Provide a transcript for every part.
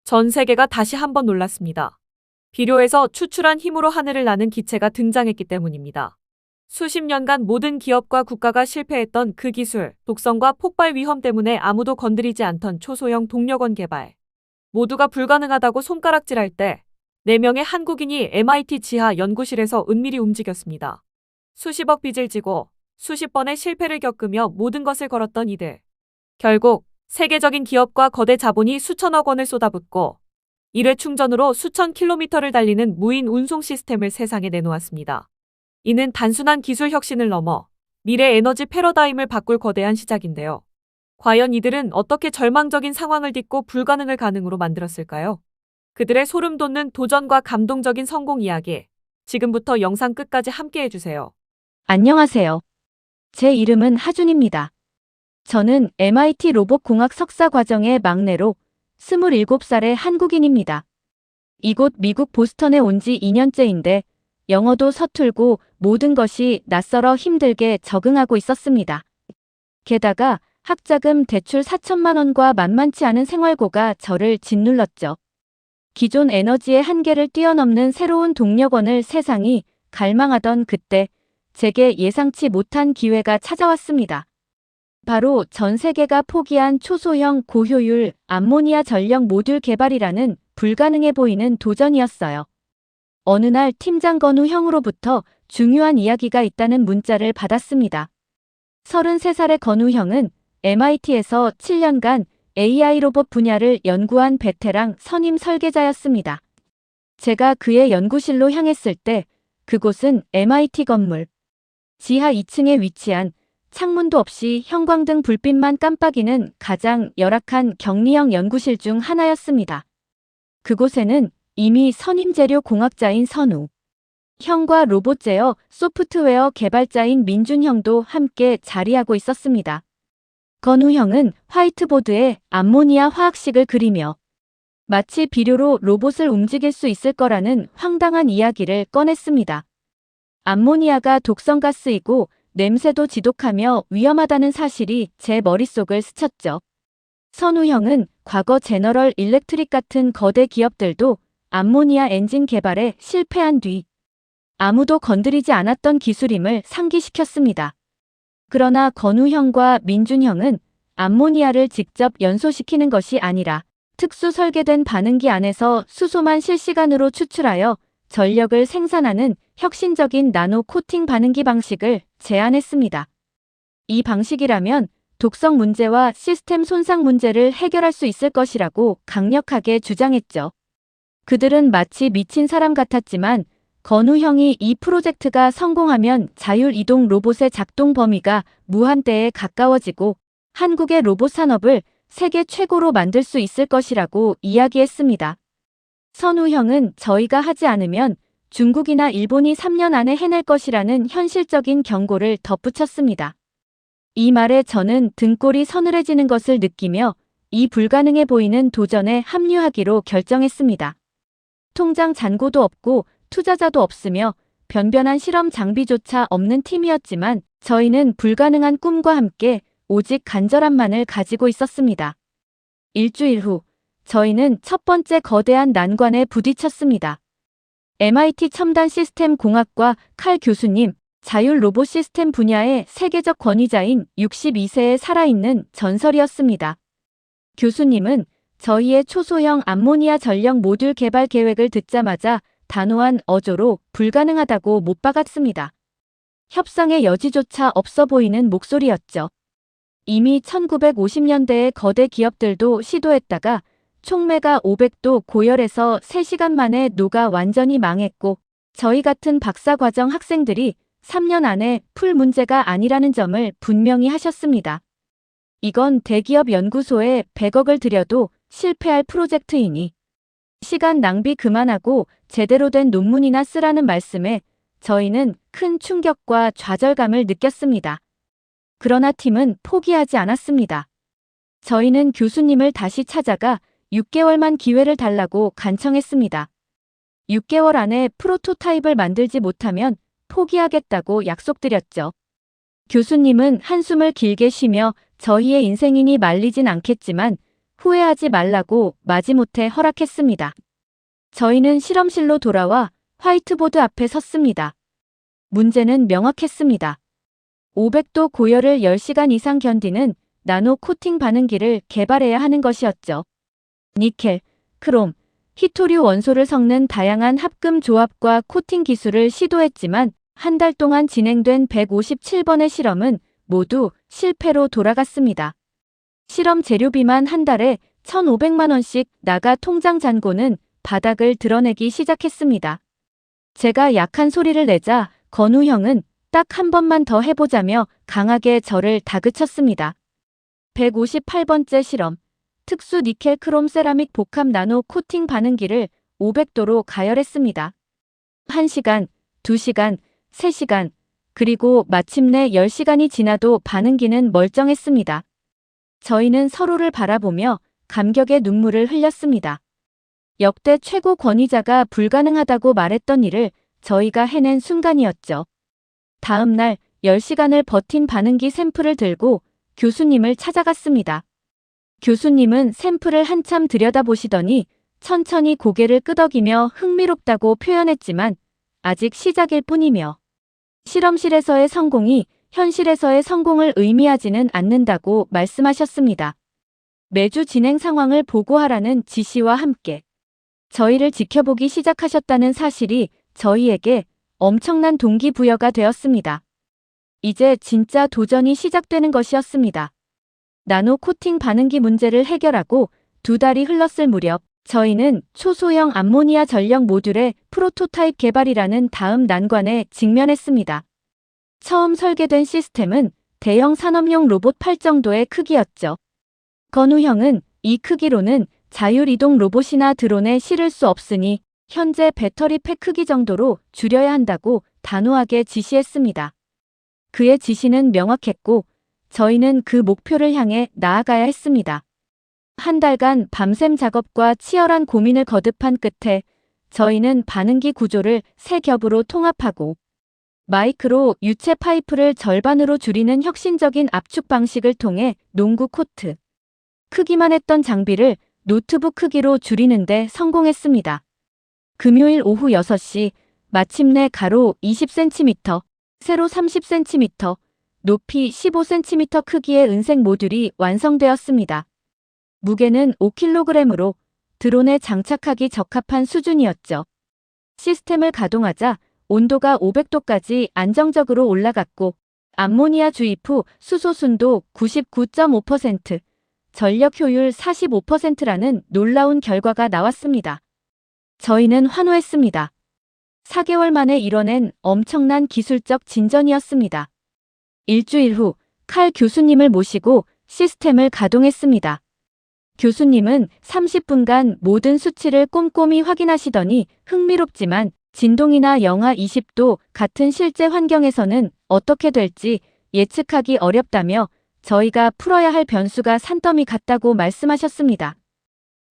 전 세계가 다시 한번 놀랐습니다. 비료에서 추출한 힘으로 하늘을 나는 기체가 등장했기 때문입니다. 수십 년간 모든 기업과 국가가 실패했던 그 기술, 독성과 폭발 위험 때문에 아무도 건드리지 않던 초소형 동력원 개발. 모두가 불가능하다고 손가락질할 때 4명의 한국인이 MIT 지하 연구실에서 은밀히 움직였습니다. 수십억 빚을 지고 수십 번의 실패를 겪으며 모든 것을 걸었던 이들. 결국 세계적인 기업과 거대 자본이 수천억 원을 쏟아붓고 1회 충전으로 수천 킬로미터를 달리는 무인 운송 시스템을 세상에 내놓았습니다. 이는 단순한 기술 혁신을 넘어 미래 에너지 패러다임을 바꿀 거대한 시작인데요. 과연 이들은 어떻게 절망적인 상황을 딛고 불가능을 가능으로 만들었을까요? 그들의 소름 돋는 도전과 감동적인 성공 이야기. 지금부터 영상 끝까지 함께 해주세요. 안녕하세요. 제 이름은 하준입니다. 저는 MIT 로봇공학 석사 과정의 막내로 27살의 한국인입니다. 이곳 미국 보스턴에 온 지 2년째인데 영어도 서툴고 모든 것이 낯설어 힘들게 적응하고 있었습니다. 게다가 학자금 대출 4천만 원과 만만치 않은 생활고가 저를 짓눌렀죠. 기존 에너지의 한계를 뛰어넘는 새로운 동력원을 세상이 갈망하던 그때 제게 예상치 못한 기회가 찾아왔습니다. 바로 전 세계가 포기한 초소형 고효율 암모니아 전력 모듈 개발이라는 불가능해 보이는 도전이었어요. 어느 날 팀장 건우 형으로부터 중요한 이야기가 있다는 문자를 받았습니다. 33살의 건우 형은 MIT에서 7년간 AI 로봇 분야를 연구한 베테랑 선임 설계자였습니다. 제가 그의 연구실로 향했을 때 그곳은 MIT 건물 지하 2층에 위치한 창문도 없이 형광등 불빛만 깜빡이는 가장 열악한 격리형 연구실 중 하나였습니다. 그곳에는 이미 선임 재료 공학자인 선우 형과 로봇 제어 소프트웨어 개발자인 민준 형도 함께 자리하고 있었습니다. 건우 형은 화이트보드에 암모니아 화학식을 그리며 마치 비료로 로봇을 움직일 수 있을 거라는 황당한 이야기를 꺼냈습니다. 암모니아가 독성가스이고 냄새도 지독하며 위험하다는 사실이 제 머릿속을 스쳤죠. 선우 형은 과거 제너럴 일렉트릭 같은 거대 기업들도 암모니아 엔진 개발에 실패한 뒤 아무도 건드리지 않았던 기술임을 상기시켰습니다. 그러나 건우 형과 민준 형은 암모니아를 직접 연소시키는 것이 아니라 특수 설계된 반응기 안에서 수소만 실시간으로 추출하여 전력을 생산하는 혁신적인 나노 코팅 반응기 방식을 제안했습니다. 이 방식이라면 독성 문제와 시스템 손상 문제를 해결할 수 있을 것이라고 강력하게 주장했죠. 그들은 마치 미친 사람 같았지만 건우 형이 이 프로젝트가 성공하면 자율이동 로봇의 작동 범위가 무한대에 가까워지고 한국의 로봇 산업을 세계 최고로 만들 수 있을 것이라고 이야기했습니다. 선우 형은 저희가 하지 않으면 중국이나 일본이 3년 안에 해낼 것이라는 현실적인 경고를 덧붙였습니다. 이 말에 저는 등골이 서늘해지는 것을 느끼며 이 불가능해 보이는 도전에 합류하기로 결정했습니다. 통장 잔고도 없고 투자자도 없으며 변변한 실험 장비조차 없는 팀이었지만 저희는 불가능한 꿈과 함께 오직 간절함만을 가지고 있었습니다. 일주일 후 저희는 첫 번째 거대한 난관에 부딪혔습니다. MIT 첨단 시스템 공학과 칼 교수님, 자율 로봇 시스템 분야의 세계적 권위자인 62세의 살아있는 전설이었습니다. 교수님은 저희의 초소형 암모니아 전력 모듈 개발 계획을 듣자마자 단호한 어조로 불가능하다고 못 박았습니다. 협상의 여지조차 없어 보이는 목소리였죠. 이미 1950년대의 거대 기업들도 시도했다가 촉매가 500도 고열에서 3시간 만에 녹아 완전히 망했고 저희 같은 박사과정 학생들이 3년 안에 풀 문제가 아니라는 점을 분명히 하셨습니다. 이건 대기업 연구소에 100억을 들여도 실패할 프로젝트이니 시간 낭비 그만하고 제대로 된 논문이나 쓰라는 말씀에 저희는 큰 충격과 좌절감을 느꼈습니다. 그러나 팀은 포기하지 않았습니다. 저희는 교수님을 다시 찾아가 6개월만 기회를 달라고 간청했습니다. 6개월 안에 프로토타입을 만들지 못하면 포기하겠다고 약속드렸죠. 교수님은 한숨을 길게 쉬며 저희의 인생이니 말리진 않겠지만 후회하지 말라고 마지못해 허락했습니다. 저희는 실험실로 돌아와 화이트보드 앞에 섰습니다. 문제는 명확했습니다. 500도 고열을 10시간 이상 견디는 나노 코팅 반응기를 개발해야 하는 것이었죠. 니켈, 크롬, 히토류 원소를 섞는 다양한 합금 조합과 코팅 기술을 시도했지만 한 달 동안 진행된 157번의 실험은 모두 실패로 돌아갔습니다. 실험 재료비만 한 달에 1,500만 원씩 나가 통장 잔고는 바닥을 드러내기 시작했습니다. 제가 약한 소리를 내자 건우 형은 딱 한 번만 더 해보자며 강하게 저를 다그쳤습니다. 158번째 실험. 특수 니켈 크롬 세라믹 복합 나노 코팅 반응기를 500도로 가열했습니다. 1시간, 2시간, 3시간, 그리고 마침내 10시간이 지나도 반응기는 멀쩡했습니다. 저희는 서로를 바라보며 감격의 눈물을 흘렸습니다. 역대 최고 권위자가 불가능하다고 말했던 일을 저희가 해낸 순간이었죠. 다음 날 10시간을 버틴 반응기 샘플을 들고 교수님을 찾아갔습니다. 교수님은 샘플을 한참 들여다보시더니 천천히 고개를 끄덕이며 흥미롭다고 표현했지만 아직 시작일 뿐이며 실험실에서의 성공이 현실에서의 성공을 의미하지는 않는다고 말씀하셨습니다. 매주 진행 상황을 보고하라는 지시와 함께 저희를 지켜보기 시작하셨다는 사실이 저희에게 엄청난 동기부여가 되었습니다. 이제 진짜 도전이 시작되는 것이었습니다. 나노 코팅 반응기 문제를 해결하고 2달이 흘렀을 무렵 저희는 초소형 암모니아 전력 모듈의 프로토타입 개발이라는 다음 난관에 직면했습니다. 처음 설계된 시스템은 대형 산업용 로봇 팔 정도의 크기였죠. 건우 형은 이 크기로는 자율이동 로봇이나 드론에 실을 수 없으니 현재 배터리 팩 크기 정도로 줄여야 한다고 단호하게 지시했습니다. 그의 지시는 명확했고 저희는 그 목표를 향해 나아가야 했습니다. 한 달간 밤샘 작업과 치열한 고민을 거듭한 끝에 저희는 반응기 구조를 3겹으로 통합하고 마이크로 유체 파이프를 절반으로 줄이는 혁신적인 압축 방식을 통해 농구 코트 크기만 했던 장비를 노트북 크기로 줄이는데 성공했습니다. 금요일 오후 6시 마침내 가로 20cm, 세로 30cm, 높이 15cm 크기의 은색 모듈이 완성되었습니다. 무게는 5kg으로 드론에 장착하기 적합한 수준이었죠. 시스템을 가동하자 온도가 500도까지 안정적으로 올라갔고 암모니아 주입 후 수소 순도 99.5%, 전력 효율 45%라는 놀라운 결과가 나왔습니다. 저희는 환호했습니다. 4개월 만에 이뤄낸 엄청난 기술적 진전이었습니다. 일주일 후 칼 교수님을 모시고 시스템을 가동했습니다. 교수님은 30분간 모든 수치를 꼼꼼히 확인하시더니 흥미롭지만 진동이나 영하 20도 같은 실제 환경에서는 어떻게 될지 예측하기 어렵다며 저희가 풀어야 할 변수가 산더미 같다고 말씀하셨습니다.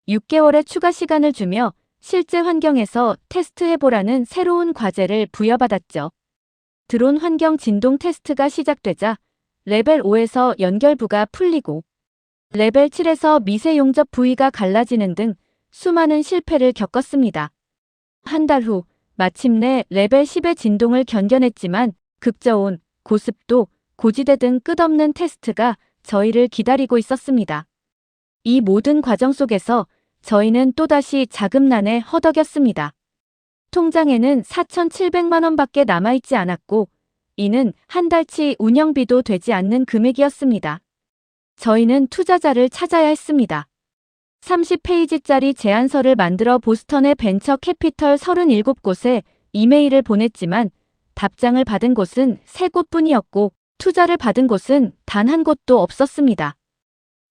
6개월의 추가 시간을 주며 실제 환경에서 테스트해보라는 새로운 과제를 부여받았죠. 드론 환경 진동 테스트가 시작되자 레벨 5에서 연결부가 풀리고 레벨 7에서 미세 용접 부위가 갈라지는 등 수많은 실패를 겪었습니다. 한 달 후 마침내 레벨 10의 진동을 견뎌냈지만 극저온, 고습도, 고지대 등 끝없는 테스트가 저희를 기다리고 있었습니다. 이 모든 과정 속에서 저희는 또다시 자금난에 허덕였습니다. 통장에는 4,700만 원밖에 남아있지 않았고 이는 한 달치 운영비도 되지 않는 금액이었습니다. 저희는 투자자를 찾아야 했습니다. 30페이지짜리 제안서를 만들어 보스턴의 벤처 캐피털 37곳에 이메일을 보냈지만 답장을 받은 곳은 3곳뿐이었고 투자를 받은 곳은 단 한 곳도 없었습니다.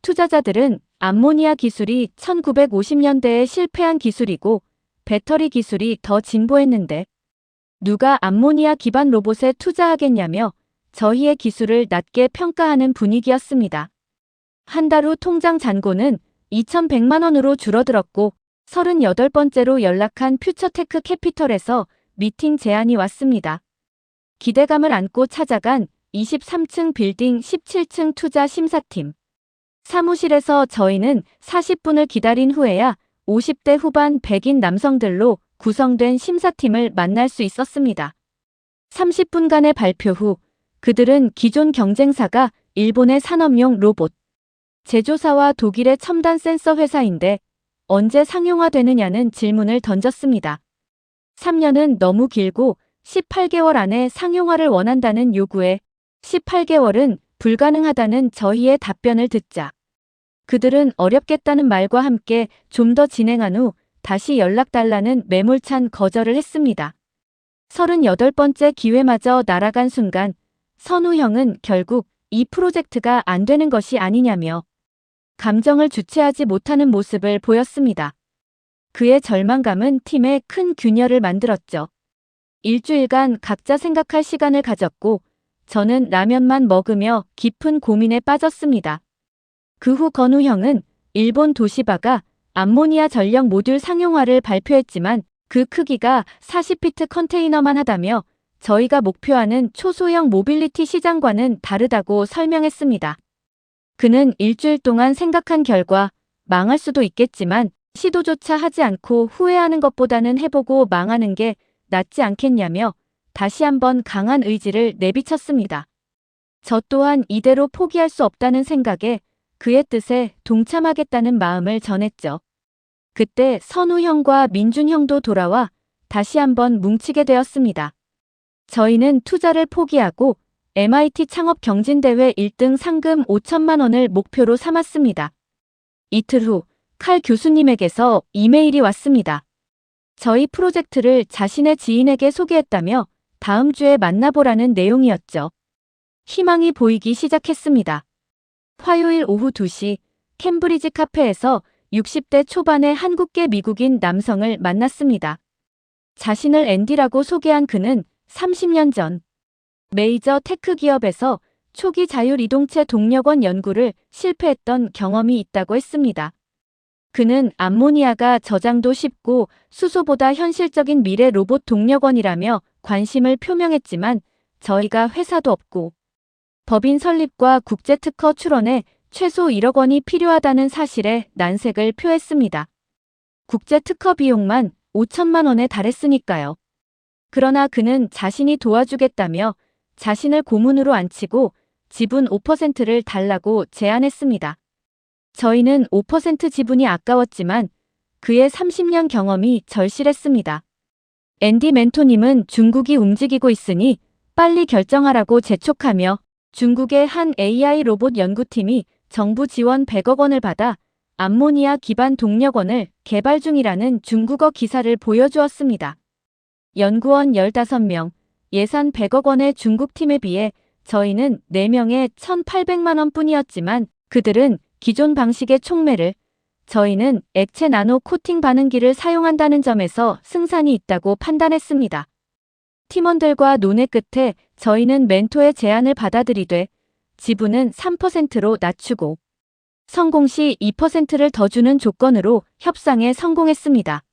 투자자들은 암모니아 기술이 1950년대에 실패한 기술이고 배터리 기술이 더 진보했는데 누가 암모니아 기반 로봇에 투자하겠냐며 저희의 기술을 낮게 평가하는 분위기였습니다. 한 달 후 통장 잔고는 2,100만 원으로 줄어들었고 38번째로 연락한 퓨처테크 캐피털에서 미팅 제안이 왔습니다. 기대감을 안고 찾아간 23층 빌딩 17층 투자 심사팀. 사무실에서 저희는 40분을 기다린 후에야 50대 후반 백인 남성들로 구성된 심사팀을 만날 수 있었습니다. 30분간의 발표 후 그들은 기존 경쟁사가 일본의 산업용 로봇 제조사와 독일의 첨단 센서 회사인데 언제 상용화되느냐는 질문을 던졌습니다. 3년은 너무 길고 18개월 안에 상용화를 원한다는 요구에 18개월은 불가능하다는 저희의 답변을 듣자 그들은 어렵겠다는 말과 함께 좀 더 진행한 후 다시 연락달라는 매몰찬 거절을 했습니다. 38번째 기회마저 날아간 순간 선우형은 결국 이 프로젝트가 안 되는 것이 아니냐며 감정을 주체하지 못하는 모습을 보였습니다. 그의 절망감은 팀에 큰 균열을 만들었죠. 일주일간 각자 생각할 시간을 가졌고 저는 라면만 먹으며 깊은 고민에 빠졌습니다. 그 후 건우형은 일본 도시바가 암모니아 전력 모듈 상용화를 발표했지만 그 크기가 40피트 컨테이너만 하다며 저희가 목표하는 초소형 모빌리티 시장과는 다르다고 설명했습니다. 그는 일주일 동안 생각한 결과 망할 수도 있겠지만 시도조차 하지 않고 후회하는 것보다는 해보고 망하는 게 낫지 않겠냐며 다시 한번 강한 의지를 내비쳤습니다. 저 또한 이대로 포기할 수 없다는 생각에 그의 뜻에 동참하겠다는 마음을 전했죠. 그때 선우 형과 민준 형도 돌아와 다시 한번 뭉치게 되었습니다. 저희는 투자를 포기하고 MIT 창업 경진대회 1등 상금 5천만 원을 목표로 삼았습니다. 이틀 후 칼 교수님에게서 이메일이 왔습니다. 저희 프로젝트를 자신의 지인에게 소개했다며 다음 주에 만나보라는 내용이었죠. 희망이 보이기 시작했습니다. 화요일 오후 2시 캠브리지 카페에서 60대 초반의 한국계 미국인 남성을 만났습니다. 자신을 앤디라고 소개한 그는 30년 전 메이저 테크 기업에서 초기 자율이동체 동력원 연구를 실패했던 경험이 있다고 했습니다. 그는 암모니아가 저장도 쉽고 수소보다 현실적인 미래 로봇 동력원이라며 관심을 표명했지만 저희가 회사도 없고 법인 설립과 국제특허 출원에 최소 1억 원이 필요하다는 사실에 난색을 표했습니다. 국제특허 비용만 5천만 원에 달했으니까요. 그러나 그는 자신이 도와주겠다며 자신을 고문으로 앉히고 지분 5%를 달라고 제안했습니다. 저희는 5% 지분이 아까웠지만 그의 30년 경험이 절실했습니다. 앤디 멘토님은 중국이 움직이고 있으니 빨리 결정하라고 재촉하며 중국의 한 AI 로봇 연구팀이 정부 지원 100억 원을 받아 암모니아 기반 동력원을 개발 중이라는 중국어 기사를 보여주었습니다. 연구원 15명, 예산 100억 원의 중국팀에 비해 저희는 4명에 1,800만 원뿐이었지만 그들은 기존 방식의 촉매를, 저희는 액체 나노 코팅 반응기를 사용한다는 점에서 승산이 있다고 판단했습니다. 팀원들과 논의 끝에 저희는 멘토의 제안을 받아들이되 지분은 3%로 낮추고 성공 시 2%를 더 주는 조건으로 협상에 성공했습니다.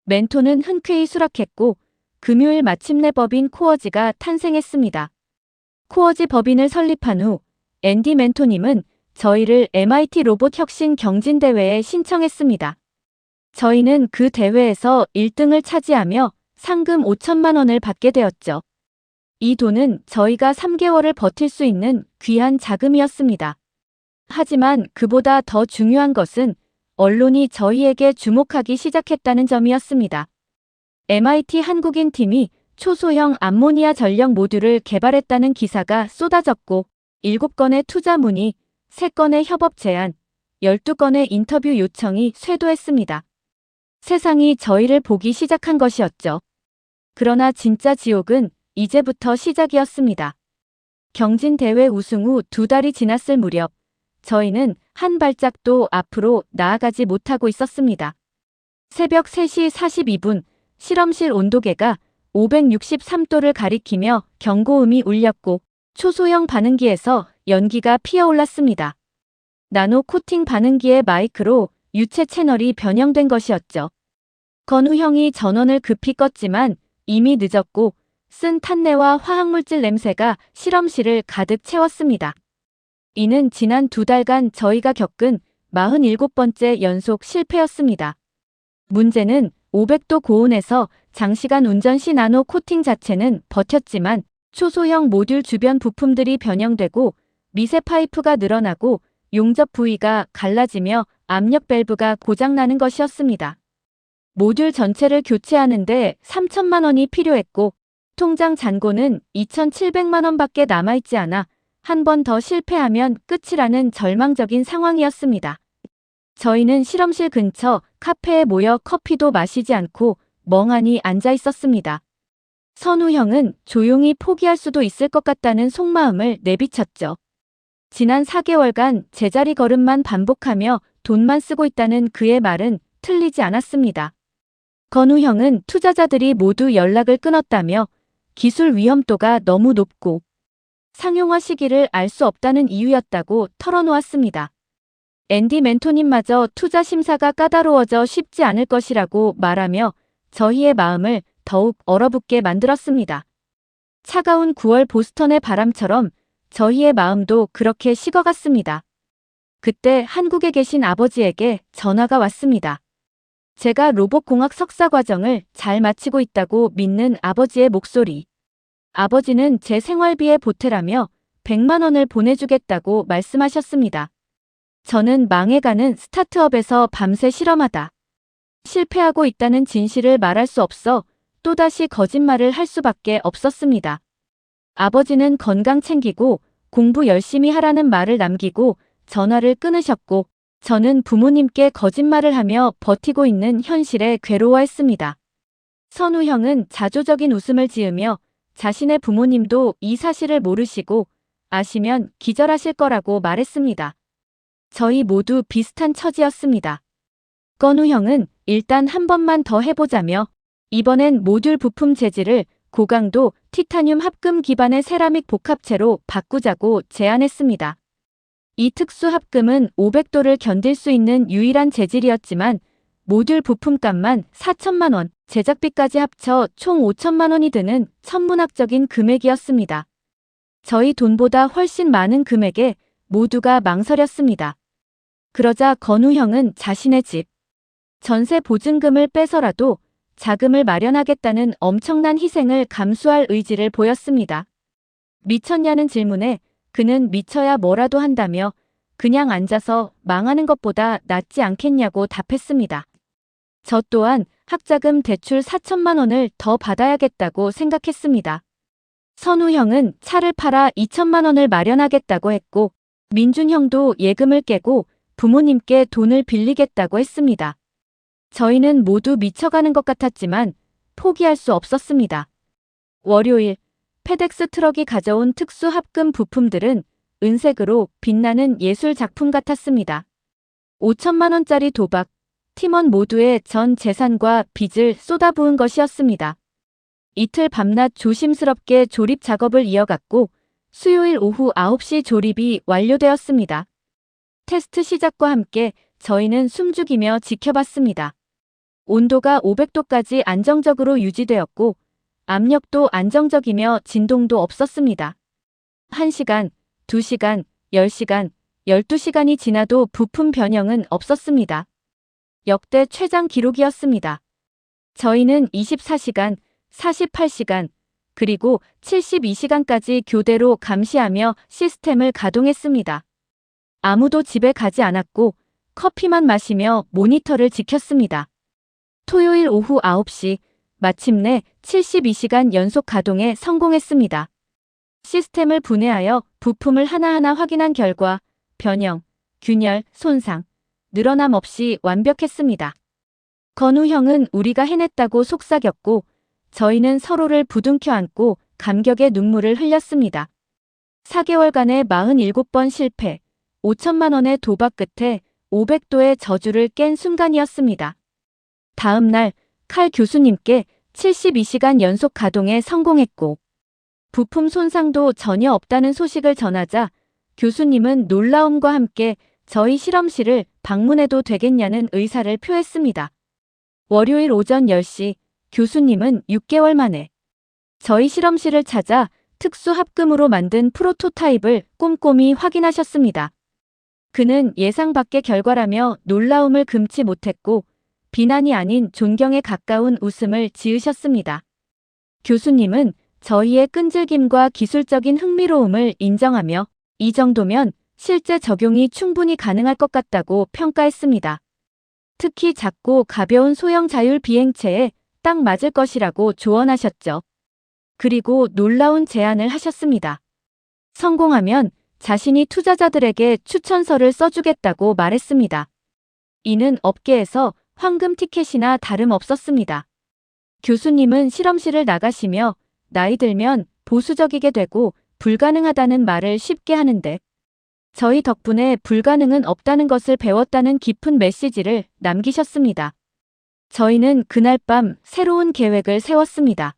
멘토는 흔쾌히 수락했고 금요일 마침내 법인 코어지가 탄생했습니다. 코어지 법인을 설립한 후 앤디 멘토님은 저희를 MIT 로봇 혁신 경진대회에 신청했습니다. 저희는 그 대회에서 1등을 차지하며 상금 5천만 원을 받게 되었죠. 이 돈은 저희가 3개월을 버틸 수 있는 귀한 자금이었습니다. 하지만 그보다 더 중요한 것은 언론이 저희에게 주목하기 시작했다는 점이었습니다. MIT 한국인 팀이 초소형 암모니아 전력 모듈을 개발했다는 기사가 쏟아졌고 7건의 투자 문의, 3건의 협업 제안, 12건의 인터뷰 요청이 쇄도했습니다. 세상이 저희를 보기 시작한 것이었죠. 그러나 진짜 지옥은 이제부터 시작이었습니다. 경진대회 우승 후 2달이 지났을 무렵 저희는 한 발짝도 앞으로 나아가지 못하고 있었습니다. 새벽 3시 42분 실험실 온도계가 563도를 가리키며 경고음이 울렸고 초소형 반응기에서 연기가 피어올랐습니다. 나노 코팅 반응기의 마이크로 유체 채널이 변형된 것이었죠. 건우 형이 전원을 급히 껐지만 이미 늦었고 쓴 탄내와 화학물질 냄새가 실험실을 가득 채웠습니다. 이는 지난 2달간 저희가 겪은 47번째 연속 실패였습니다. 문제는 500도 고온에서 장시간 운전 시 나노 코팅 자체는 버텼지만 초소형 모듈 주변 부품들이 변형되고 미세 파이프가 늘어나고 용접 부위가 갈라지며 압력 밸브가 고장나는 것이었습니다. 모듈 전체를 교체하는데 3천만 원이 필요했고 통장 잔고는 2,700만 원밖에 남아있지 않아 한 번 더 실패하면 끝이라는 절망적인 상황이었습니다. 저희는 실험실 근처 카페에 모여 커피도 마시지 않고 멍하니 앉아 있었습니다. 선우 형은 조용히 포기할 수도 있을 것 같다는 속마음을 내비쳤죠. 지난 4개월간 제자리 걸음만 반복하며 돈만 쓰고 있다는 그의 말은 틀리지 않았습니다. 건우 형은 투자자들이 모두 연락을 끊었다며 기술 위험도가 너무 높고 상용화 시기를 알 수 없다는 이유였다고 털어놓았습니다. 앤디 멘토님마저 투자 심사가 까다로워져 쉽지 않을 것이라고 말하며 저희의 마음을 더욱 얼어붙게 만들었습니다. 차가운 9월 보스턴의 바람처럼 저희의 마음도 그렇게 식어갔습니다. 그때 한국에 계신 아버지에게 전화가 왔습니다. 제가 로봇공학 석사 과정을 잘 마치고 있다고 믿는 아버지의 목소리. 아버지는 제 생활비에 보태라며 100만 원을 보내주겠다고 말씀하셨습니다. 저는 망해가는 스타트업에서 밤새 실험하다 실패하고 있다는 진실을 말할 수 없어 또다시 거짓말을 할 수밖에 없었습니다. 아버지는 건강 챙기고 공부 열심히 하라는 말을 남기고 전화를 끊으셨고 저는 부모님께 거짓말을 하며 버티고 있는 현실에 괴로워했습니다. 선우 형은 자조적인 웃음을 지으며 자신의 부모님도 이 사실을 모르시고 아시면 기절하실 거라고 말했습니다. 저희 모두 비슷한 처지였습니다. 건우 형은 일단 한 번만 더 해보자며 이번엔 모듈 부품 재질을 고강도 티타늄 합금 기반의 세라믹 복합체로 바꾸자고 제안했습니다. 이 특수 합금은 500도를 견딜 수 있는 유일한 재질이었지만 모듈 부품값만 4천만 원, 제작비까지 합쳐 총 5천만 원이 드는 천문학적인 금액이었습니다. 저희 돈보다 훨씬 많은 금액에 모두가 망설였습니다. 그러자 건우 형은 자신의 집, 전세 보증금을 빼서라도 자금을 마련하겠다는 엄청난 희생을 감수할 의지를 보였습니다. 미쳤냐는 질문에 그는 미쳐야 뭐라도 한다며 그냥 앉아서 망하는 것보다 낫지 않겠냐고 답했습니다. 저 또한 학자금 대출 4천만 원을 더 받아야겠다고 생각했습니다. 선우 형은 차를 팔아 2천만 원을 마련하겠다고 했고 민준 형도 예금을 깨고 부모님께 돈을 빌리겠다고 했습니다. 저희는 모두 미쳐가는 것 같았지만 포기할 수 없었습니다. 월요일, 페덱스 트럭이 가져온 특수 합금 부품들은 은색으로 빛나는 예술 작품 같았습니다. 5천만 원짜리 도박, 팀원 모두의 전 재산과 빚을 쏟아부은 것이었습니다. 이틀 밤낮 조심스럽게 조립 작업을 이어갔고 수요일 오후 9시 조립이 완료되었습니다. 테스트 시작과 함께 저희는 숨죽이며 지켜봤습니다. 온도가 500도까지 안정적으로 유지되었고 압력도 안정적이며 진동도 없었습니다. 1시간, 2시간, 10시간, 12시간이 지나도 부품 변형은 없었습니다. 역대 최장 기록이었습니다. 저희는 24시간, 48시간, 그리고 72시간까지 교대로 감시하며 시스템을 가동했습니다. 아무도 집에 가지 않았고 커피만 마시며 모니터를 지켰습니다. 토요일 오후 9시, 마침내 72시간 연속 가동에 성공했습니다. 시스템을 분해하여 부품을 하나하나 확인한 결과 변형, 균열, 손상, 늘어남 없이 완벽했습니다. 건우 형은 우리가 해냈다고 속삭였고 저희는 서로를 부둥켜 안고 감격의 눈물을 흘렸습니다. 4개월간의 47번 실패, 5천만 원의 도박 끝에 500도의 저주를 깬 순간이었습니다. 다음 날 칼 교수님께 72시간 연속 가동에 성공했고 부품 손상도 전혀 없다는 소식을 전하자 교수님은 놀라움과 함께 저희 실험실을 방문해도 되겠냐는 의사를 표했습니다. 월요일 오전 10시 교수님은 6개월 만에 저희 실험실을 찾아 특수 합금으로 만든 프로토타입을 꼼꼼히 확인하셨습니다. 그는 예상 밖의 결과라며 놀라움을 금치 못했고 비난이 아닌 존경에 가까운 웃음을 지으셨습니다. 교수님은 저희의 끈질김과 기술적인 흥미로움을 인정하며 이 정도면 실제 적용이 충분히 가능할 것 같다고 평가했습니다. 특히 작고 가벼운 소형 자율 비행체에 딱 맞을 것이라고 조언하셨죠. 그리고 놀라운 제안을 하셨습니다. 성공하면 자신이 투자자들에게 추천서를 써주겠다고 말했습니다. 이는 업계에서 황금 티켓이나 다름없었습니다. 교수님은 실험실을 나가시며 나이 들면 보수적이게 되고 불가능하다는 말을 쉽게 하는데 저희 덕분에 불가능은 없다는 것을 배웠다는 깊은 메시지를 남기셨습니다. 저희는 그날 밤 새로운 계획을 세웠습니다.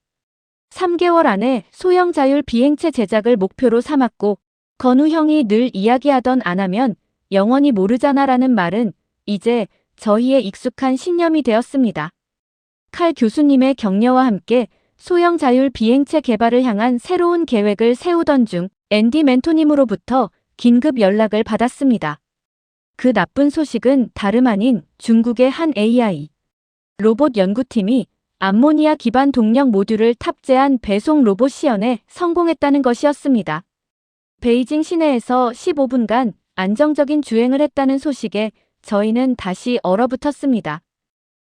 3개월 안에 소형 자율 비행체 제작을 목표로 삼았고 건우 형이 늘 이야기하던 안 하면 영원히 모르잖아라는 말은 이제 저희의 익숙한 신념이 되었습니다. 칼 교수님의 격려와 함께 소형 자율 비행체 개발을 향한 새로운 계획을 세우던 중 앤디 멘토님으로부터 긴급 연락을 받았습니다. 그 나쁜 소식은 다름 아닌 중국의 한 AI 로봇 연구팀이 암모니아 기반 동력 모듈을 탑재한 배송 로봇 시연에 성공했다는 것이었습니다. 베이징 시내에서 15분간 안정적인 주행을 했다는 소식에 저희는 다시 얼어붙었습니다.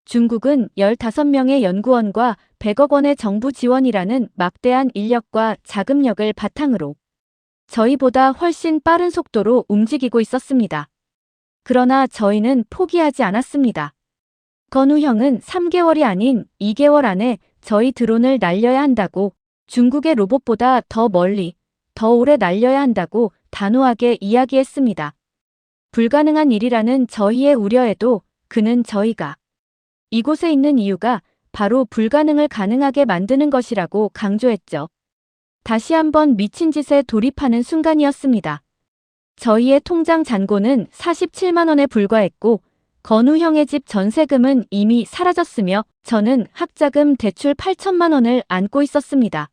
중국은 15명의 연구원과 100억 원의 정부 지원이라는 막대한 인력과 자금력을 바탕으로 저희보다 훨씬 빠른 속도로 움직이고 있었습니다. 그러나 저희는 포기하지 않았습니다. 건우 형은 3개월이 아닌 2개월 안에 저희 드론을 날려야 한다고, 중국의 로봇보다 더 멀리, 더 오래 날려야 한다고 단호하게 이야기했습니다. 불가능한 일이라는 저희의 우려에도 그는 저희가 이곳에 있는 이유가 바로 불가능을 가능하게 만드는 것이라고 강조했죠. 다시 한번 미친 짓에 돌입하는 순간이었습니다. 저희의 통장 잔고는 47만 원에 불과했고 건우 형의 집 전세금은 이미 사라졌으며 저는 학자금 대출 8천만 원을 안고 있었습니다.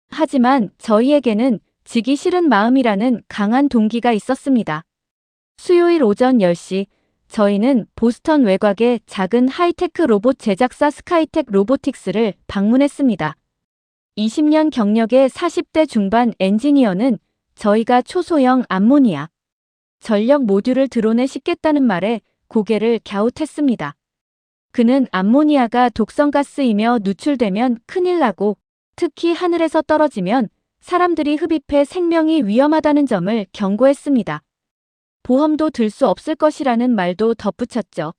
하지만 저희에게는 지기 싫은 마음이라는 강한 동기가 있었습니다. 수요일 오전 10시 저희는 보스턴 외곽의 작은 하이테크 로봇 제작사 스카이텍 로보틱스를 방문했습니다. 20년 경력의 40대 중반 엔지니어는 저희가 초소형 암모니아 전력 모듈을 드론에 싣겠다는 말에 고개를 갸웃했습니다. 그는 암모니아가 독성가스이며 누출되면 큰일 나고 특히 하늘에서 떨어지면 사람들이 흡입해 생명이 위험하다는 점을 경고했습니다. 보험도 들 수 없을 것이라는 말도 덧붙였죠.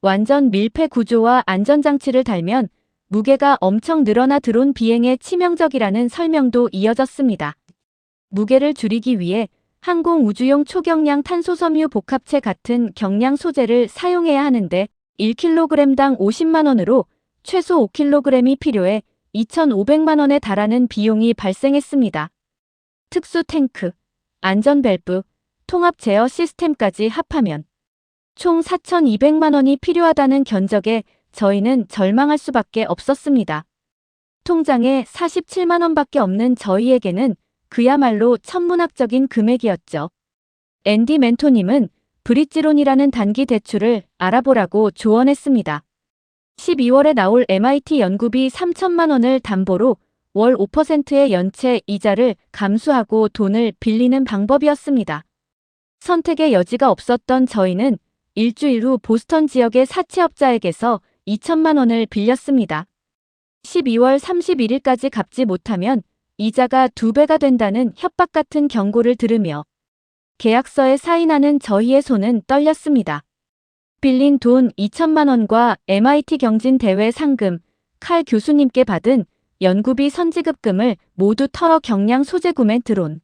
완전 밀폐 구조와 안전장치를 달면 무게가 엄청 늘어나 드론 비행에 치명적이라는 설명도 이어졌습니다. 무게를 줄이기 위해 항공우주용 초경량 탄소섬유 복합체 같은 경량 소재를 사용해야 하는데 1kg당 50만 원으로 최소 5kg이 필요해 2,500만 원에 달하는 비용이 발생했습니다. 특수 탱크, 안전 밸브, 통합 제어 시스템까지 합하면 총 4,200만 원이 필요하다는 견적에 저희는 절망할 수밖에 없었습니다. 통장에 47만 원밖에 없는 저희에게는 그야말로 천문학적인 금액이었죠. 앤디 멘토님은 브릿지론이라는 단기 대출을 알아보라고 조언했습니다. 12월에 나올 MIT 연구비 3천만 원을 담보로 월 5%의 연체 이자를 감수하고 돈을 빌리는 방법이었습니다. 선택의 여지가 없었던 저희는 일주일 후 보스턴 지역의 사채업자에게서 2천만 원을 빌렸습니다. 12월 31일까지 갚지 못하면 이자가 2배가 된다는 협박 같은 경고를 들으며 계약서에 사인하는 저희의 손은 떨렸습니다. 빌린 돈 2천만 원과 MIT 경진 대회 상금, 칼 교수님께 받은 연구비 선지급금을 모두 털어 경량 소재 구매 드론,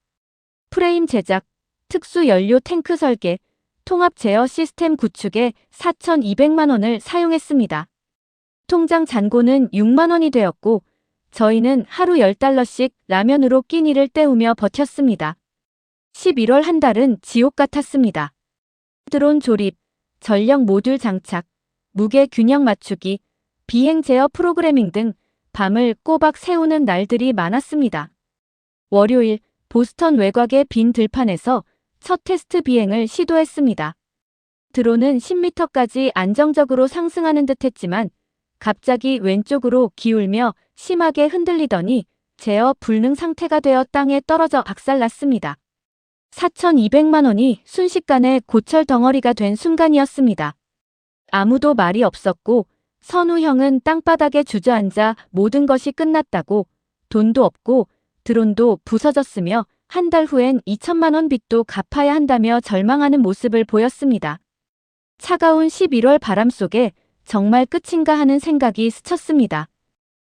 프레임 제작, 특수 연료 탱크 설계, 통합 제어 시스템 구축에 4,200만 원을 사용했습니다. 통장 잔고는 6만 원이 되었고 저희는 하루 10달러씩 라면으로 끼니를 때우며 버텼습니다. 11월 한 달은 지옥 같았습니다. 드론 조립, 전력 모듈 장착, 무게 균형 맞추기, 비행 제어 프로그래밍 등 밤을 꼬박 새우는 날들이 많았습니다. 월요일 보스턴 외곽의 빈 들판에서 첫 테스트 비행을 시도했습니다. 드론은 10m까지 안정적으로 상승하는 듯 했지만 갑자기 왼쪽으로 기울며 심하게 흔들리더니 제어 불능 상태가 되어 땅에 떨어져 박살났습니다. 4,200만 원이 순식간에 고철 덩어리가 된 순간이었습니다. 아무도 말이 없었고 선우 형은 땅바닥에 주저앉아 모든 것이 끝났다고, 돈도 없고 드론도 부서졌으며 한 달 후엔 2천만 원 빚도 갚아야 한다며 절망하는 모습을 보였습니다. 차가운 11월 바람 속에 정말 끝인가 하는 생각이 스쳤습니다.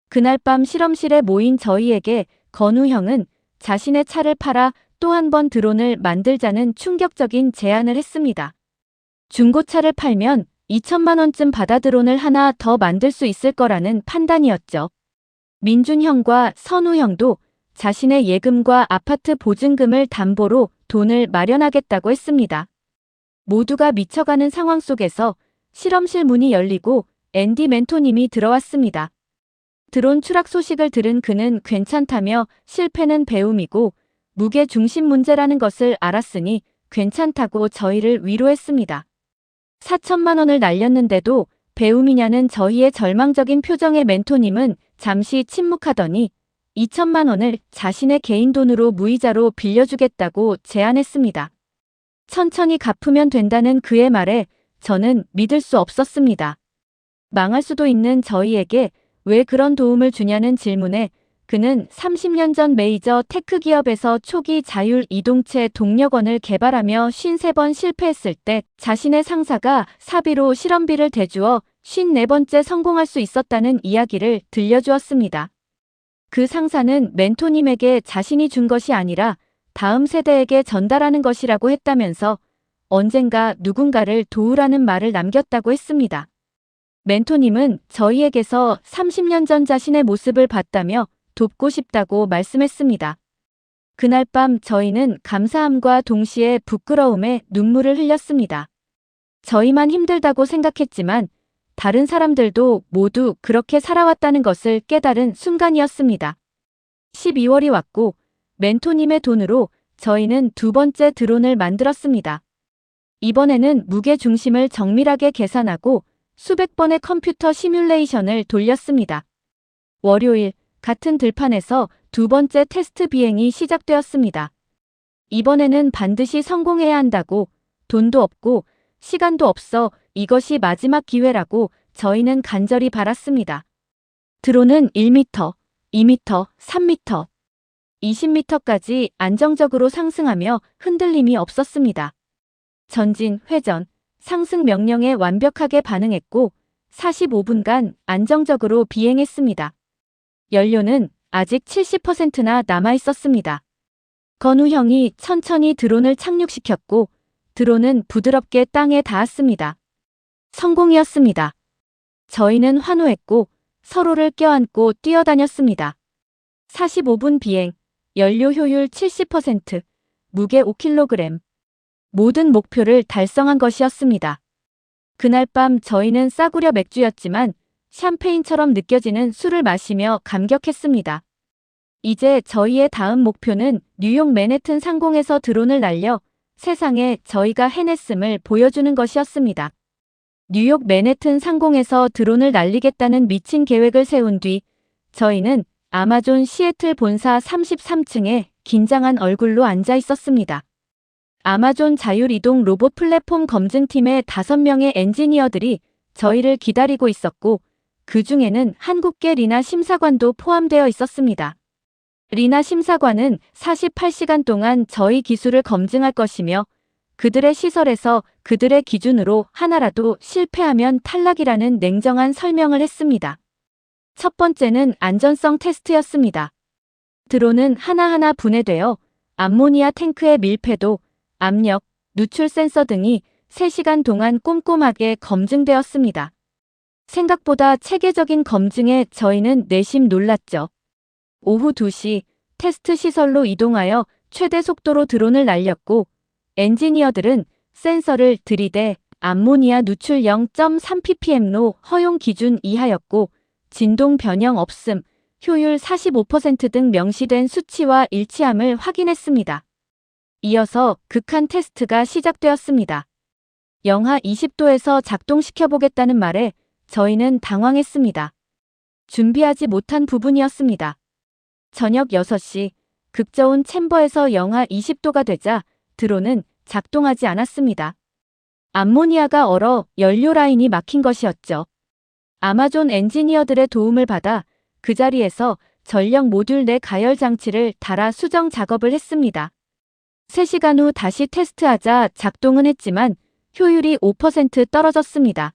그날 밤 실험실에 모인 저희에게 건우 형은 자신의 차를 팔아 또 한 번 드론을 만들자는 충격적인 제안을 했습니다. 중고차를 팔면 2천만 원쯤 받아 드론을 하나 더 만들 수 있을 거라는 판단이었죠. 민준 형과 선우 형도 자신의 예금과 아파트 보증금을 담보로 돈을 마련하겠다고 했습니다. 모두가 미쳐가는 상황 속에서 실험실 문이 열리고 앤디 멘토님이 들어왔습니다. 드론 추락 소식을 들은 그는 괜찮다며 실패는 배움이고 무게 중심 문제라는 것을 알았으니 괜찮다고 저희를 위로했습니다. 4천만 원을 날렸는데도 배움이냐는 저희의 절망적인 표정의 멘토님은 잠시 침묵하더니 2천만 원을 자신의 개인 돈으로 무이자로 빌려주겠다고 제안했습니다. 천천히 갚으면 된다는 그의 말에 저는 믿을 수 없었습니다. 망할 수도 있는 저희에게 왜 그런 도움을 주냐는 질문에 그는 30년 전 메이저 테크 기업에서 초기 자율 이동체 동력원을 개발하며 53번 실패했을 때 자신의 상사가 사비로 실험비를 대주어 54번째 성공할 수 있었다는 이야기를 들려주었습니다. 그 상사는 멘토님에게 자신이 준 것이 아니라 다음 세대에게 전달하는 것이라고 했다면서 언젠가 누군가를 도우라는 말을 남겼다고 했습니다. 멘토님은 저희에게서 30년 전 자신의 모습을 봤다며 돕고 싶다고 말씀했습니다. 그날 밤 저희는 감사함과 동시에 부끄러움에 눈물을 흘렸습니다. 저희만 힘들다고 생각했지만 다른 사람들도 모두 그렇게 살아왔다는 것을 깨달은 순간이었습니다. 12월이 왔고 멘토님의 돈으로 저희는 두 번째 드론을 만들었습니다. 이번에는 무게 중심을 정밀하게 계산하고 수백 번의 컴퓨터 시뮬레이션을 돌렸습니다. 월요일 같은 들판에서 두 번째 테스트 비행이 시작되었습니다. 이번에는 반드시 성공해야 한다고, 돈도 없고 시간도 없어 이것이 마지막 기회라고 저희는 간절히 바랐습니다. 드론은 1m, 2m, 3m, 20m까지 안정적으로 상승하며 흔들림이 없었습니다. 전진, 회전, 상승 명령에 완벽하게 반응했고 45분간 안정적으로 비행했습니다. 연료는 아직 70%나 남아 있었습니다. 건우 형이 천천히 드론을 착륙시켰고 드론은 부드럽게 땅에 닿았습니다. 성공이었습니다. 저희는 환호했고 서로를 껴안고 뛰어다녔습니다. 45분 비행, 연료 효율 70%, 무게 5kg. 모든 목표를 달성한 것이었습니다. 그날 밤 저희는 싸구려 맥주였지만 샴페인처럼 느껴지는 술을 마시며 감격했습니다. 이제 저희의 다음 목표는 뉴욕 맨해튼 상공에서 드론을 날려 세상에 저희가 해냈음을 보여주는 것이었습니다. 뉴욕 맨해튼 상공에서 드론을 날리겠다는 미친 계획을 세운 뒤 저희는 아마존 시애틀 본사 33층에 긴장한 얼굴로 앉아 있었습니다. 아마존 자율이동 로봇 플랫폼 검증팀의 5명의 엔지니어들이 저희를 기다리고 있었고 그 중에는 한국계 리나 심사관도 포함되어 있었습니다. 리나 심사관은 48시간 동안 저희 기술을 검증할 것이며 그들의 시설에서 그들의 기준으로 하나라도 실패하면 탈락이라는 냉정한 설명을 했습니다. 첫 번째는 안전성 테스트였습니다. 드론은 하나하나 분해되어 암모니아 탱크의 밀폐도, 압력, 누출 센서 등이 3시간 동안 꼼꼼하게 검증되었습니다. 생각보다 체계적인 검증에 저희는 내심 놀랐죠. 오후 2시 테스트 시설로 이동하여 최대 속도로 드론을 날렸고 엔지니어들은 센서를 들이대 암모니아 누출 0.3ppm로 허용 기준 이하였고 진동 변형 없음, 효율 45% 등 명시된 수치와 일치함을 확인했습니다. 이어서 극한 테스트가 시작되었습니다. 영하 20도에서 작동시켜보겠다는 말에 저희는 당황했습니다. 준비하지 못한 부분이었습니다. 저녁 6시 극저온 챔버에서 영하 20도가 되자 드론은 작동하지 않았습니다. 암모니아가 얼어 연료 라인이 막힌 것이었죠. 아마존 엔지니어들의 도움을 받아 그 자리에서 전력 모듈 내 가열 장치를 달아 수정 작업을 했습니다. 3시간 후 다시 테스트하자 작동은 했지만 효율이 5% 떨어졌습니다.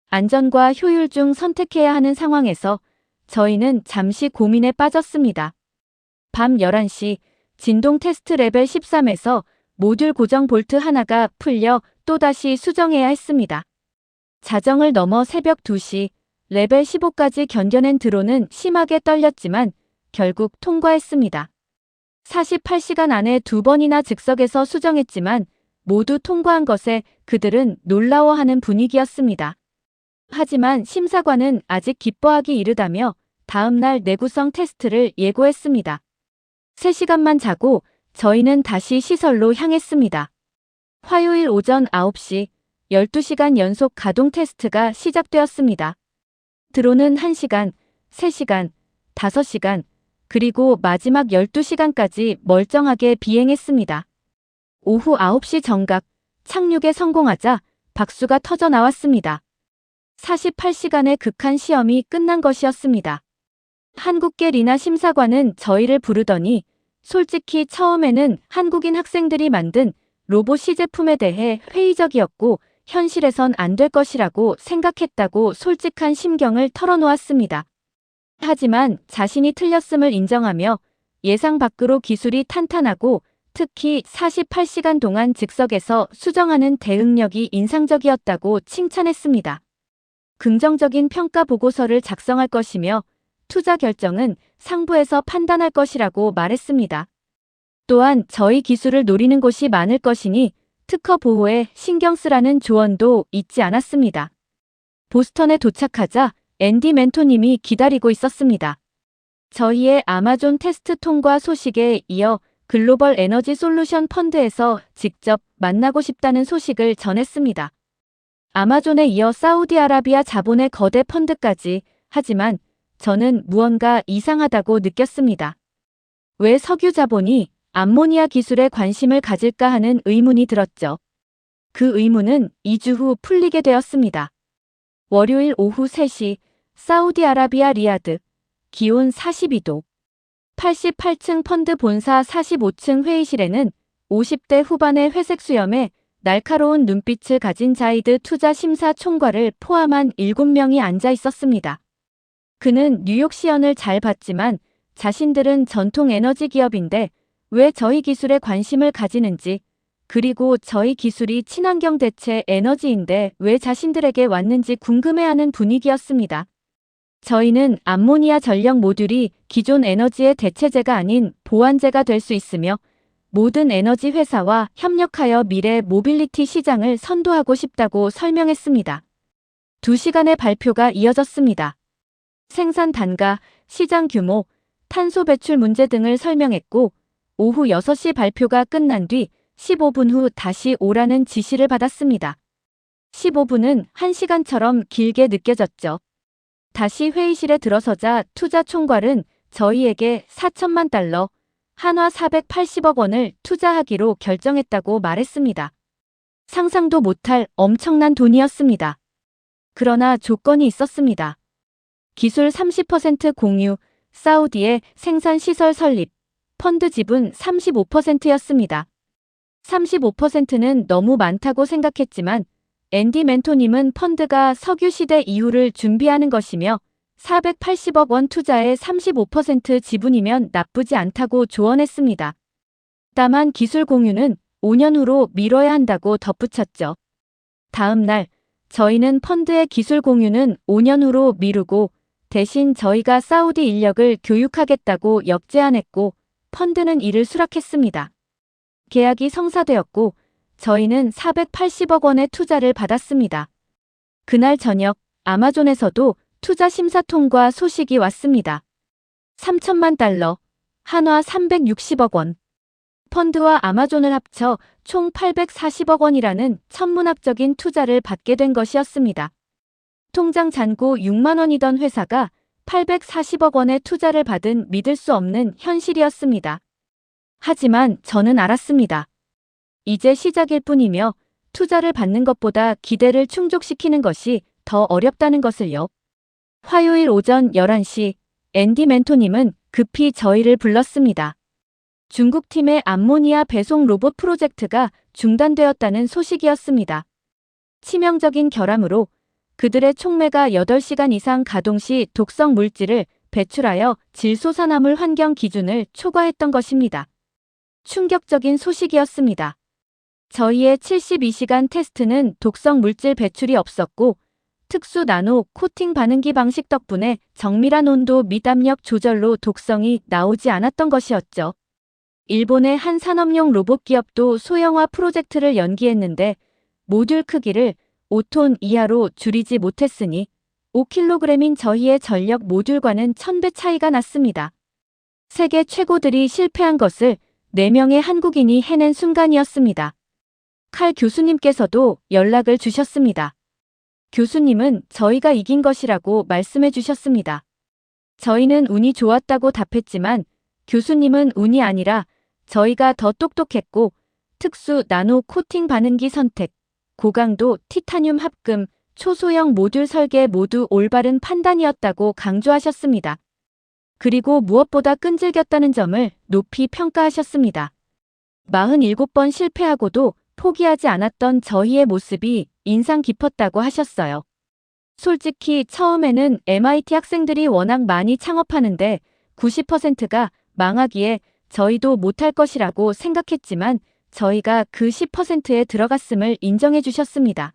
안전과 효율 중 선택해야 하는 상황에서 저희는 잠시 고민에 빠졌습니다. 밤 11시 진동 테스트 레벨 13에서 모듈 고정 볼트 하나가 풀려 또다시 수정해야 했습니다. 자정을 넘어 새벽 2시 레벨 15까지 견뎌낸 드론은 심하게 떨렸지만 결국 통과했습니다. 48시간 안에 2번이나 즉석에서 수정했지만 모두 통과한 것에 그들은 놀라워하는 분위기였습니다. 하지만 심사관은 아직 기뻐하기 이르다며 다음날 내구성 테스트를 예고했습니다. 3시간만 자고 저희는 다시 시설로 향했습니다. 화요일 오전 9시 12시간 연속 가동 테스트가 시작되었습니다. 드론은 1시간, 3시간, 5시간, 그리고 마지막 12시간까지 멀쩡하게 비행했습니다. 오후 9시 정각, 착륙에 성공하자 박수가 터져 나왔습니다. 48시간의 극한 시험이 끝난 것이었습니다. 한국계 리나 심사관은 저희를 부르더니 솔직히 처음에는 한국인 학생들이 만든 로봇 시제품에 대해 회의적이었고 현실에선 안 될 것이라고 생각했다고 솔직한 심경을 털어놓았습니다. 하지만 자신이 틀렸음을 인정하며 예상 밖으로 기술이 탄탄하고 특히 48시간 동안 즉석에서 수정하는 대응력이 인상적이었다고 칭찬했습니다. 긍정적인 평가 보고서를 작성할 것이며 투자 결정은 상부에서 판단할 것이라고 말했습니다. 또한 저희 기술을 노리는 곳이 많을 것이니 특허 보호에 신경 쓰라는 조언도 잊지 않았습니다. 보스턴에 도착하자 앤디 멘토님이 기다리고 있었습니다. 저희의 아마존 테스트 통과 소식에 이어 글로벌 에너지 솔루션 펀드에서 직접 만나고 싶다는 소식을 전했습니다. 아마존에 이어 사우디아라비아 자본의 거대 펀드까지, 하지만 저는 무언가 이상하다고 느꼈습니다. 왜 석유 자본이 암모니아 기술에 관심을 가질까 하는 의문이 들었죠. 그 의문은 2주 후 풀리게 되었습니다. 월요일 오후 3시 사우디아라비아 리야드, 기온 42도, 88층 펀드 본사 45층 회의실에는 50대 후반의 회색 수염에 날카로운 눈빛을 가진 자이드 투자 심사 총괄을 포함한 7명이 앉아 있었습니다. 그는 뉴욕 시연을 잘 봤지만 자신들은 전통 에너지 기업인데 왜 저희 기술에 관심을 가지는지, 그리고 저희 기술이 친환경 대체 에너지인데 왜 자신들에게 왔는지 궁금해하는 분위기였습니다. 저희는 암모니아 전력 모듈이 기존 에너지의 대체제가 아닌 보완제가 될 수 있으며 모든 에너지 회사와 협력하여 미래 모빌리티 시장을 선도하고 싶다고 설명했습니다. 2시간의 발표가 이어졌습니다. 생산 단가, 시장 규모, 탄소 배출 문제 등을 설명했고 오후 6시 발표가 끝난 뒤 15분 후 다시 오라는 지시를 받았습니다. 15분은 1시간처럼 길게 느껴졌죠. 다시 회의실에 들어서자 투자 총괄은 저희에게 4천만 달러, 한화 480억 원을 투자하기로 결정했다고 말했습니다. 상상도 못할 엄청난 돈이었습니다. 그러나 조건이 있었습니다. 기술 30% 공유, 사우디의 생산시설 설립, 펀드 지분 35%였습니다. 35%는 너무 많다고 생각했지만 앤디 멘토님은 펀드가 석유 시대 이후를 준비하는 것이며 480억 원 투자에 35% 지분이면 나쁘지 않다고 조언했습니다. 다만 기술 공유는 5년 후로 미뤄야 한다고 덧붙였죠. 다음 날 저희는 펀드의 기술 공유는 5년 후로 미루고 대신 저희가 사우디 인력을 교육하겠다고 역제안했고 펀드는 이를 수락했습니다. 계약이 성사되었고 저희는 480억 원의 투자를 받았습니다. 그날 저녁 아마존에서도 투자 심사 통과 소식이 왔습니다. 3천만 달러, 한화 360억 원. 펀드와 아마존을 합쳐 총 840억 원이라는 천문학적인 투자를 받게 된 것이었습니다. 통장 잔고 6만 원이던 회사가 840억 원의 투자를 받은 믿을 수 없는 현실이었습니다. 하지만 저는 알았습니다. 이제 시작일 뿐이며 투자를 받는 것보다 기대를 충족시키는 것이 더 어렵다는 것을요. 화요일 오전 11시 앤디 멘토님은 급히 저희를 불렀습니다. 중국팀의 암모니아 배송 로봇 프로젝트가 중단되었다는 소식이었습니다. 치명적인 결함으로 그들의 촉매가 8시간 이상 가동 시 독성 물질을 배출하여 질소산화물 환경 기준을 초과했던 것입니다. 충격적인 소식이었습니다. 저희의 72시간 테스트는 독성 물질 배출이 없었고 특수 나노 코팅 반응기 방식 덕분에 정밀한 온도 및 압력 조절로 독성이 나오지 않았던 것이었죠. 일본의 한 산업용 로봇 기업도 소형화 프로젝트를 연기했는데 모듈 크기를 5톤 이하로 줄이지 못했으니 5kg인 저희의 전력 모듈과는 1000배 차이가 났습니다. 세계 최고들이 실패한 것을 4명의 한국인이 해낸 순간이었습니다. 칼 교수님께서도 연락을 주셨습니다. 교수님은 저희가 이긴 것이라고 말씀해 주셨습니다. 저희는 운이 좋았다고 답했지만 교수님은 운이 아니라 저희가 더 똑똑했고 특수 나노 코팅 반응기 선택, 고강도 티타늄 합금, 초소형 모듈 설계 모두 올바른 판단이었다고 강조하셨습니다. 그리고 무엇보다 끈질겼다는 점을 높이 평가하셨습니다. 47번 실패하고도 포기하지 않았던 저희의 모습이 인상 깊었다고 하셨어요. 솔직히 처음에는 MIT 학생들이 워낙 많이 창업하는데 90%가 망하기에 저희도 못할 것이라고 생각했지만 저희가 그 10%에 들어갔음을 인정해 주셨습니다.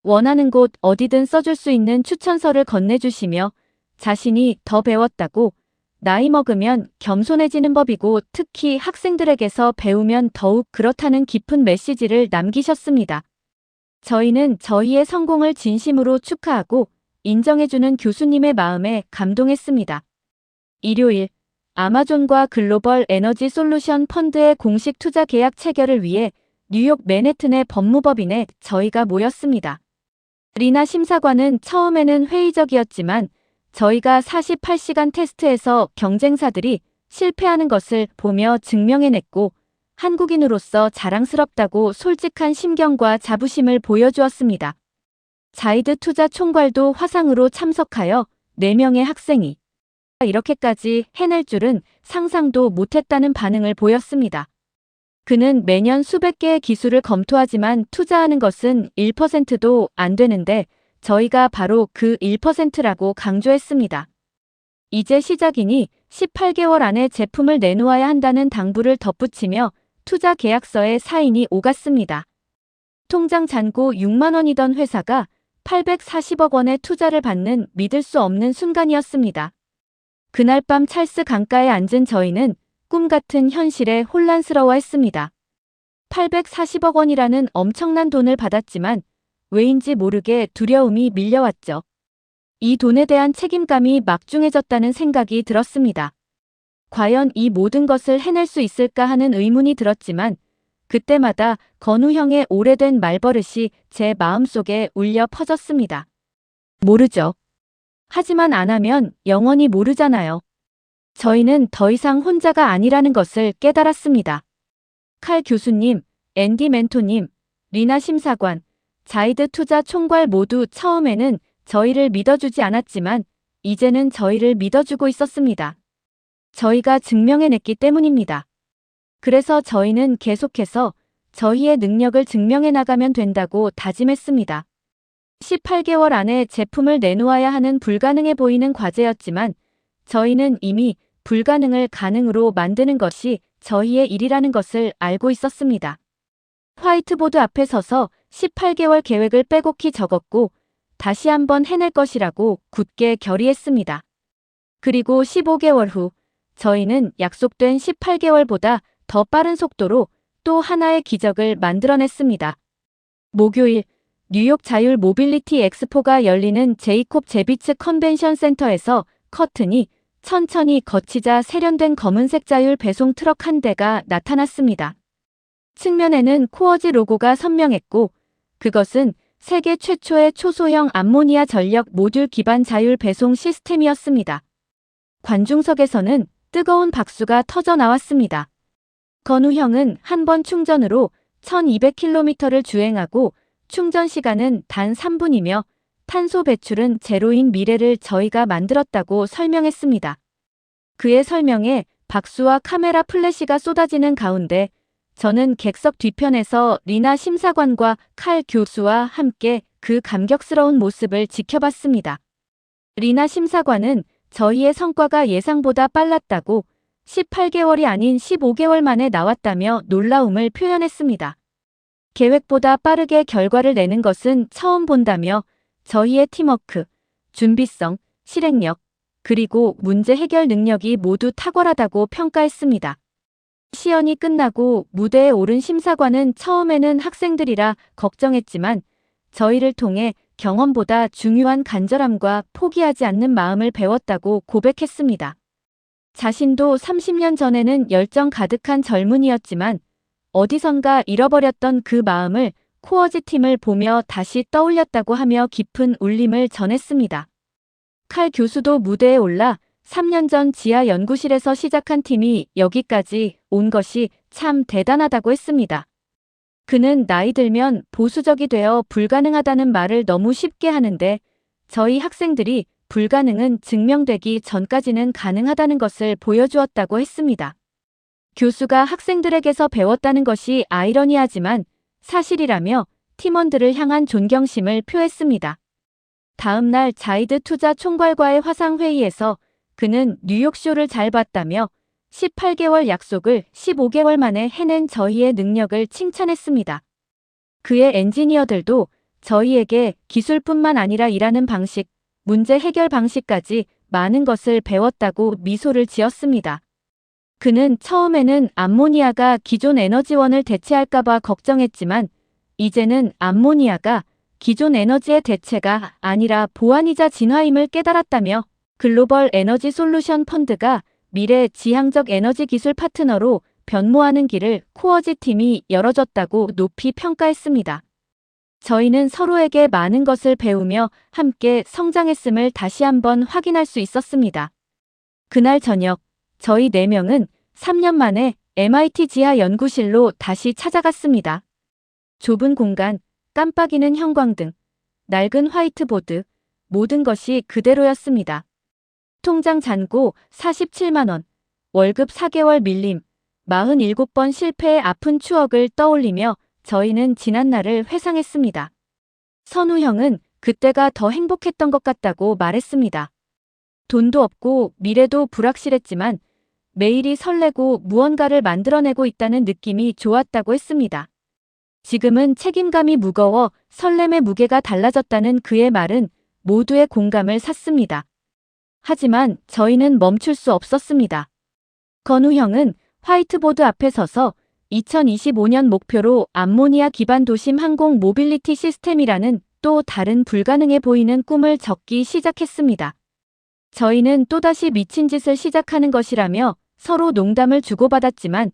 원하는 곳 어디든 써줄 수 있는 추천서를 건네주시며 자신이 더 배웠다고 나이 먹으면 겸손해지는 법이고 특히 학생들에게서 배우면 더욱 그렇다는 깊은 메시지를 남기셨습니다. 저희는 저희의 성공을 진심으로 축하하고 인정해주는 교수님의 마음에 감동했습니다. 일요일 아마존과 글로벌 에너지 솔루션 펀드의 공식 투자 계약 체결을 위해 뉴욕 맨해튼의 법무법인에 저희가 모였습니다. 리나 심사관은 처음에는 회의적이었지만 저희가 48시간 테스트에서 경쟁사들이 실패하는 것을 보며 증명해냈고 한국인으로서 자랑스럽다고 솔직한 심경과 자부심을 보여주었습니다. 자이드 투자 총괄도 화상으로 참석하여 4명의 학생이 이렇게까지 해낼 줄은 상상도 못했다는 반응을 보였습니다. 그는 매년 수백 개의 기술을 검토하지만 투자하는 것은 1%도 안 되는데 저희가 바로 그 1%라고 강조했습니다. 이제 시작이니 18개월 안에 제품을 내놓아야 한다는 당부를 덧붙이며 투자 계약서에 사인이 오갔습니다. 통장 잔고 6만 원이던 회사가 840억 원의 투자를 받는 믿을 수 없는 순간이었습니다. 그날 밤 찰스 강가에 앉은 저희는 꿈같은 현실에 혼란스러워했습니다. 840억 원이라는 엄청난 돈을 받았지만 왜인지 모르게 두려움이 밀려왔죠. 이 돈에 대한 책임감이 막중해졌다는 생각이 들었습니다. 과연 이 모든 것을 해낼 수 있을까 하는 의문이 들었지만 그때마다 건우 형의 오래된 말버릇이 제 마음속에 울려 퍼졌습니다. 모르죠. 하지만 안 하면 영원히 모르잖아요. 저희는 더 이상 혼자가 아니라는 것을 깨달았습니다. 칼 교수님, 앤디 멘토님, 리나 심사관, 자이드 투자 총괄 모두 처음에는 저희를 믿어주지 않았지만 이제는 저희를 믿어주고 있었습니다. 저희가 증명해냈기 때문입니다. 그래서 저희는 계속해서 저희의 능력을 증명해 나가면 된다고 다짐했습니다. 18개월 안에 제품을 내놓아야 하는 불가능해 보이는 과제였지만 저희는 이미 불가능을 가능으로 만드는 것이 저희의 일이라는 것을 알고 있었습니다. 화이트보드 앞에 서서 18개월 계획을 빼곡히 적었고 다시 한번 해낼 것이라고 굳게 결의했습니다. 그리고 15개월 후 저희는 약속된 18개월보다 더 빠른 속도로 또 하나의 기적을 만들어냈습니다. 목요일 뉴욕 자율 모빌리티 엑스포가 열리는 제이콥 제비츠 컨벤션 센터에서 커튼이 천천히 거치자 세련된 검은색 자율 배송 트럭 한 대가 나타났습니다. 측면에는 코어지 로고가 선명했고 그것은 세계 최초의 초소형 암모니아 전력 모듈 기반 자율 배송 시스템이었습니다. 관중석에서는 뜨거운 박수가 터져 나왔습니다. 건우 형은 한 번 충전으로 1200km를 주행하고 충전 시간은 단 3분이며 탄소 배출은 제로인 미래를 저희가 만들었다고 설명했습니다. 그의 설명에 박수와 카메라 플래시가 쏟아지는 가운데 저는 객석 뒤편에서 리나 심사관과 칼 교수와 함께 그 감격스러운 모습을 지켜봤습니다. 리나 심사관은 저희의 성과가 예상보다 빨랐다고 18개월이 아닌 15개월 만에 나왔다며 놀라움을 표현했습니다. 계획보다 빠르게 결과를 내는 것은 처음 본다며 저희의 팀워크, 준비성, 실행력, 그리고 문제 해결 능력이 모두 탁월하다고 평가했습니다. 시연이 끝나고 무대에 오른 심사관은 처음에는 학생들이라 걱정했지만 저희를 통해 경험보다 중요한 간절함과 포기하지 않는 마음을 배웠다고 고백했습니다. 자신도 30년 전에는 열정 가득한 젊은이였지만 어디선가 잃어버렸던 그 마음을 코어지 팀을 보며 다시 떠올렸다고 하며 깊은 울림을 전했습니다. 칼 교수도 무대에 올라 3년 전 지하 연구실에서 시작한 팀이 여기까지 온 것이 참 대단하다고 했습니다. 그는 나이 들면 보수적이 되어 불가능하다는 말을 너무 쉽게 하는데 저희 학생들이 불가능은 증명되기 전까지는 가능하다는 것을 보여주었다고 했습니다. 교수가 학생들에게서 배웠다는 것이 아이러니하지만 사실이라며 팀원들을 향한 존경심을 표했습니다. 다음 날 자이드 투자 총괄과의 화상회의에서 그는 뉴욕쇼를 잘 봤다며 18개월 약속을 15개월 만에 해낸 저희의 능력을 칭찬했습니다. 그의 엔지니어들도 저희에게 기술뿐만 아니라 일하는 방식, 문제 해결 방식까지 많은 것을 배웠다고 미소를 지었습니다. 그는 처음에는 암모니아가 기존 에너지원을 대체할까봐 걱정했지만 이제는 암모니아가 기존 에너지의 대체가 아니라 보완이자 진화임을 깨달았다며 글로벌 에너지 솔루션 펀드가 미래 지향적 에너지 기술 파트너로 변모하는 길을 코어지 팀이 열어줬다고 높이 평가했습니다. 저희는 서로에게 많은 것을 배우며 함께 성장했음을 다시 한번 확인할 수 있었습니다. 그날 저녁, 저희 4명은 3년 만에 MIT 지하 연구실로 다시 찾아갔습니다. 좁은 공간, 깜빡이는 형광등, 낡은 화이트보드, 모든 것이 그대로였습니다. 통장 잔고 47만 원, 월급 4개월 밀림, 47번 실패의 아픈 추억을 떠올리며 저희는 지난 날을 회상했습니다. 선우 형은 그때가 더 행복했던 것 같다고 말했습니다. 돈도 없고 미래도 불확실했지만 매일이 설레고 무언가를 만들어내고 있다는 느낌이 좋았다고 했습니다. 지금은 책임감이 무거워 설렘의 무게가 달라졌다는 그의 말은 모두의 공감을 샀습니다. 하지만 저희는 멈출 수 없었습니다. 건우 형은 화이트보드 앞에 서서 2025년 목표로 암모니아 기반 도심 항공 모빌리티 시스템이라는 또 다른 불가능해 보이는 꿈을 적기 시작했습니다. 저희는 또다시 미친 짓을 시작하는 것이라며 서로 농담을 주고받았지만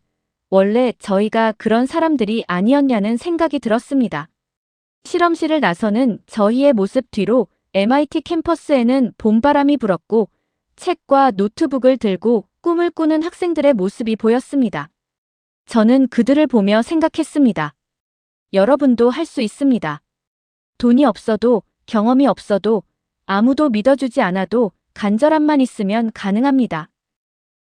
원래 저희가 그런 사람들이 아니었냐는 생각이 들었습니다. 실험실을 나서는 저희의 모습 뒤로 MIT 캠퍼스에는 봄바람이 불었고 책과 노트북을 들고 꿈을 꾸는 학생들의 모습이 보였습니다. 저는 그들을 보며 생각했습니다. 여러분도 할 수 있습니다. 돈이 없어도 경험이 없어도 아무도 믿어주지 않아도 간절함만 있으면 가능합니다.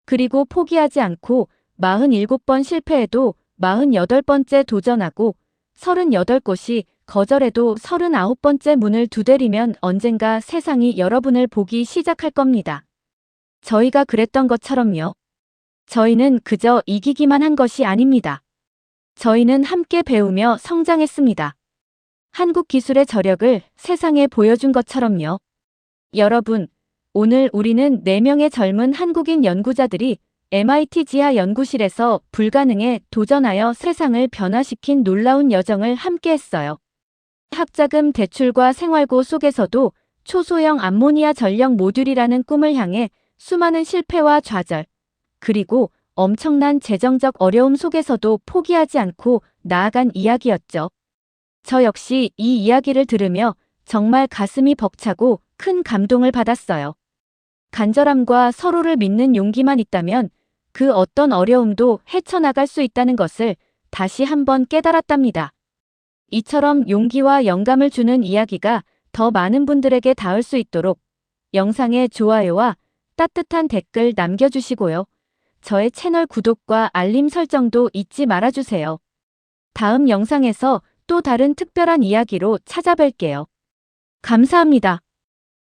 그리고 포기하지 않고 47번 실패해도 48번째 도전하고 38곳이 거절해도 39번째 문을 두드리면 언젠가 세상이 여러분을 보기 시작할 겁니다. 저희가 그랬던 것처럼요. 저희는 그저 이기기만 한 것이 아닙니다. 저희는 함께 배우며 성장했습니다. 한국 기술의 저력을 세상에 보여준 것처럼요. 여러분, 오늘 우리는 4명의 젊은 한국인 연구자들이 MIT 지하 연구실에서 불가능에 도전하여 세상을 변화시킨 놀라운 여정을 함께했어요. 학자금 대출과 생활고 속에서도 초소형 암모니아 전력 모듈이라는 꿈을 향해 수많은 실패와 좌절, 그리고 엄청난 재정적 어려움 속에서도 포기하지 않고 나아간 이야기였죠. 저 역시 이 이야기를 들으며 정말 가슴이 벅차고 큰 감동을 받았어요. 간절함과 서로를 믿는 용기만 있다면 그 어떤 어려움도 헤쳐나갈 수 있다는 것을 다시 한번 깨달았답니다. 이처럼 용기와 영감을 주는 이야기가 더 많은 분들에게 닿을 수 있도록 영상에 좋아요와 따뜻한 댓글 남겨주시고요. 저의 채널 구독과 알림 설정도 잊지 말아주세요. 다음 영상에서 또 다른 특별한 이야기로 찾아뵐게요. 감사합니다.